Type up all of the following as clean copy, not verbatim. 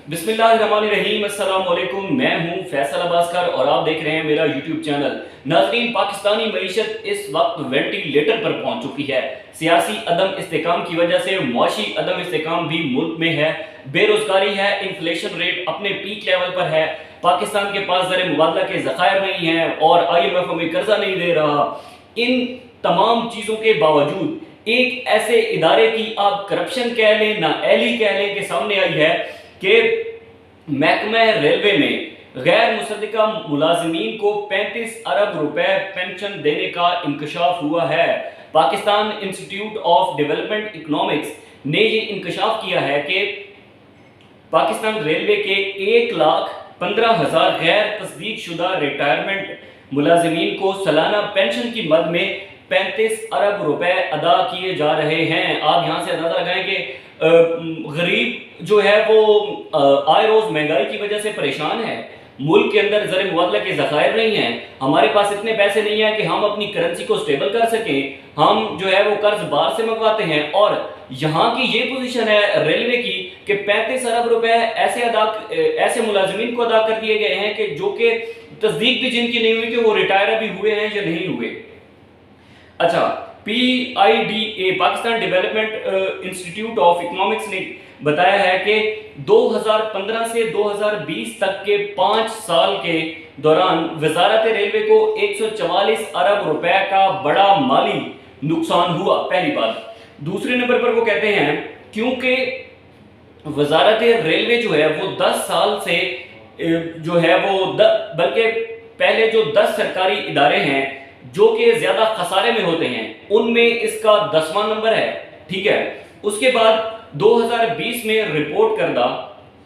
बिस्मिल्लाहिर्रहमानिर्रहीम। अस्सलाम वालेकुम। मैं हूं फैसल अब्बासकर और आप देख रहे हैं मेरा यूट्यूब चैनल। नाज़रीन, पाकिस्तानी मईशत इस वक्त वेंटिलेटर पर पहुंच चुकी है। सियासी अदम इस्तेकाम की वजह से मुआशी अदम इस्तेकाम भी मुल्क में है। बेरोजगारी है, इन्फ्लेशन रेट अपने पीक लेवल पर है, पाकिस्तान के पास ज़र मुबादला के ज़खायर नहीं हैं और IMF हमें कर्जा नहीं दे रहा। इन तमाम चीज़ों के बावजूद एक ऐसे इदारे की आप करप्शन कह लें, नाअहली कह लें, के सामने आई है कि महकमा रेलवे में गैर मुसद्दिका मुलाजिमीन को 35 अरब रुपए पेंशन देने का इंकशाफ हुआ है। Pakistan institute of development economics ने ये इंकशाफ किया है कि पाकिस्तान रेलवे के 1,15,000 गैर तस्दीक शुदा रिटायरमेंट मुलाजिमीन को सालाना पेंशन की मद में 35 अरब रुपए अदा किए जा रहे हैं। आप यहाँ से अंदाजा लगाएं कि गरीब जो है वो आए रोज महंगाई की वजह से परेशान है। मुल्क के अंदर ज़र मुबादला के ज़खायर नहीं हैं, हमारे पास इतने पैसे नहीं हैं कि हम अपनी करेंसी को स्टेबल कर सकें। हम जो है वो कर्ज बाहर से मंगवाते हैं और यहाँ की ये पोजीशन है रेलवे की कि 35 अरब रुपए ऐसे मुलाजिमीन को अदा कर दिए गए हैं कि जो कि तस्दीक भी जिनकी नहीं हुई कि वो रिटायर अभी हुए हैं या नहीं हुए। अच्छा, PIDA Pakistan development institute of economics ने बताया है कि 2015 से 2020 तक के 5 साल के दौरान वजारत रेलवे को 144 अरब रुपए का बड़ा माली नुकसान हुआ। पहली बात। दूसरे नंबर पर वो कहते हैं क्योंकि वजारत रेलवे जो है वो 10 साल से जो है वो बल्कि पहले जो 10 सरकारी इदारे हैं जो कि ज्यादा खसारे में होते हैं उनमें इसका 10वां नंबर है। ठीक है। उसके बाद 2020 में रिपोर्ट करदा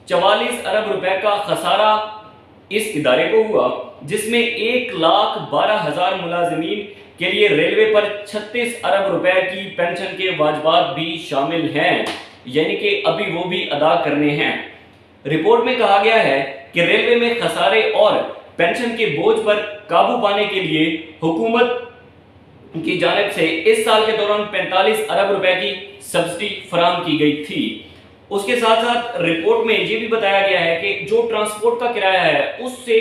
44 अरब रुपए का खसारा इस इदारे को हुआ, जिसमें 1,12,000 मुलाजिमीन के लिए रेलवे पर 36 अरब रुपए की पेंशन के वाजबात भी शामिल हैं, यानी कि अभी वो भी अदा करने हैं। रिपोर्ट में कहा गया है कि रेलवे में खसारे और पेंशन के बोझ पर काबू पाने के लिए हुकूमत की जानिब से इस साल के दौरान 45 अरब रुपए की सब्सिडी फराहम की गई थी। उसके साथ साथ रिपोर्ट में यह भी बताया गया है कि जो ट्रांसपोर्ट का किराया है उससे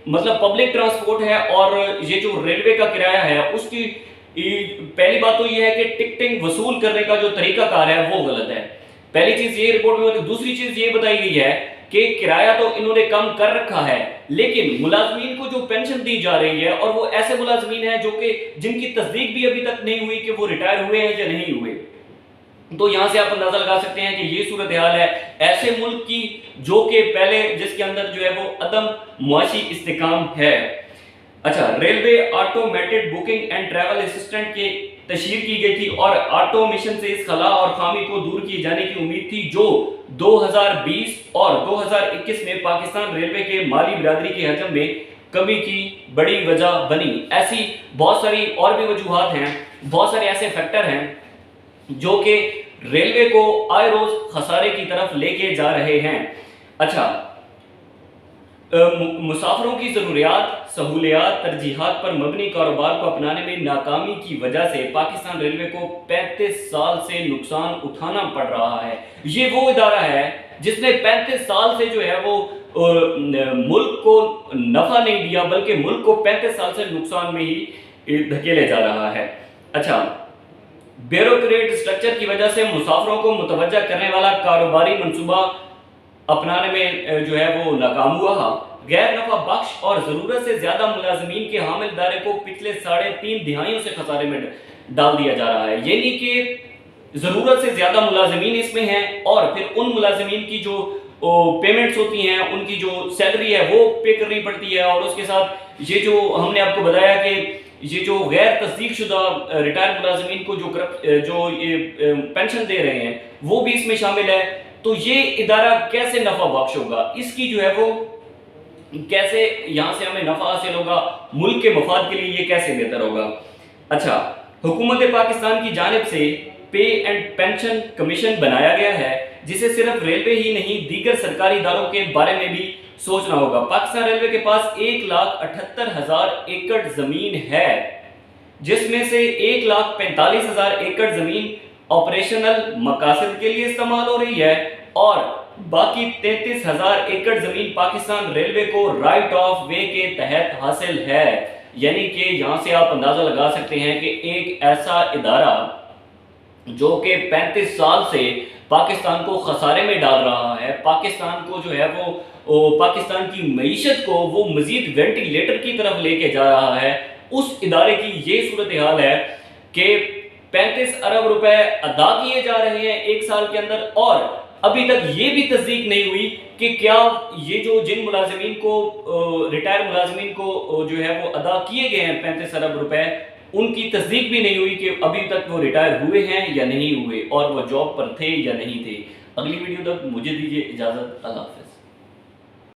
मतलब पब्लिक ट्रांसपोर्ट है और ये जो रेलवे का किराया है उसकी पहली बात तो यह है कि टिकटिंग वसूल करने का जो तरीकाकार है वो गलत है। पहली चीज ये रिपोर्ट में। दूसरी चीज ये बताई गई है कि किराया तो इन्होंने कम कर रखा है, लेकिन मुलाजमीन को जो पेंशन दी जा रही है और वो ऐसे मुलाजमीन हैं जो कि जिनकी तस्दीक भी अभी तक नहीं हुई कि वो रिटायर हुए हैं या नहीं हुए। तो यहां से आप अंदाजा लगा सकते हैं कि ये सूरत हाल है ऐसे मुल्क की जो कि पहले जिसके अंदर जो है वो अदम मुआशी इस्तेकाम है। अच्छा, railway automated booking and travel assistant के तशहीर की गई थी और ऑटोमेशन से इस खला और खामी को दूर किए जाने की उम्मीद थी, जो 2020 और 2021 में पाकिस्तान रेलवे के माली बिरादरी के हजम में कमी की बड़ी वजह बनी। ऐसी बहुत सारी और भी वजूहात हैं, बहुत सारे ऐसे फैक्टर हैं जो कि रेलवे को आए रोज खसारे की तरफ लेके जा रहे हैं। अच्छा, मुसाफिरों की ज़रूरियात, सहूलियात, तरजीहात पर मबनी कारोबार को अपनाने में नाकामी की वजह से पाकिस्तान रेलवे को 35 साल से नुकसान उठाना पड़ रहा है। ये वो इदारा है जिसने 35 साल से जो है वो मुल्क को नफा नहीं दिया, बल्कि मुल्क को 35 साल से नुकसान में ही धकेले जा रहा है। अच्छा, ब्यूरोक्रेट स्ट्रक्चर की वजह से मुसाफिरों को मुतवज्जा करने वाला कारोबारी मंसूबा अपनाने में जो है वो नाकाम हुआ। गैर नफा बख्श और जरूरत से ज्यादा मुलाजमीन के हामिल इदारे को पिछले 3.5 दिहाइयों से खसारे में डाल दिया जा रहा है, यानी कि जरूरत से ज्यादा मुलाजमीन इसमें हैं और फिर उन मुलाजमीन की जो पेमेंट्स होती हैं, उनकी जो सैलरी है वो पे करनी पड़ती है। और उसके साथ ये जो हमने आपको बताया कि ये जो गैर तस्दीक शुदा रिटायर्ड मुलाजमीन को जो ये पेंशन दे रहे हैं वो भी इसमें शामिल है। तो ये इदारा कैसे नफा बख्श होगा, इसकी जो है वो कैसे यहाँ से हमें नफा हासिल होगा, मुल्क के मफाद के लिए ये कैसे बेहतर होगा। अच्छा, हुकूमत पाकिस्तान की जानिब से पे एंड पेंशन कमीशन बनाया गया है, जिसे सिर्फ रेलवे ही नहीं दीगर सरकारी इदारों के बारे में भी सोचना होगा। पाकिस्तान रेलवे के पास 1,78,000 एकड़ जमीन है, जिसमें से 1,45,000 एकड़ जमीन ऑपरेशनल मकासद के लिए इस्तेमाल हो रही है اور باقی 33,000 एकड़ زمین پاکستان ریلوے کو رائٹ آف وے کے تحت حاصل ہے. یعنی کہ یہاں سے آپ اندازہ لگا سکتے ہیں کہ ایک ایسا ادارہ جو کہ 35 سال سے پاکستان کو خسارے میں ڈال رہا ہے، پاکستان کو جو ہے وہ پاکستان کی معیشت کو وہ مزید وینٹیلیٹر کی طرف لے کے جا رہا ہے، اس ادارے کی یہ صورتحال ہے کہ 35 ارب روپے ادا کیے جا رہے ہیں ایک سال کے اندر، اور ابھی تک یہ بھی تصدیق نہیں ہوئی کہ کیا یہ جو جن ملازمین کو ریٹائر ملازمین کو جو ہے وہ ادا کیے گئے ہیں 35 ارب روپے، ان کی تصدیق بھی نہیں ہوئی کہ ابھی تک وہ ریٹائر ہوئے ہیں یا نہیں ہوئے اور وہ جاب پر تھے یا نہیں تھے. اگلی ویڈیو تک مجھے دیجیے اجازت. اللہ حافظ.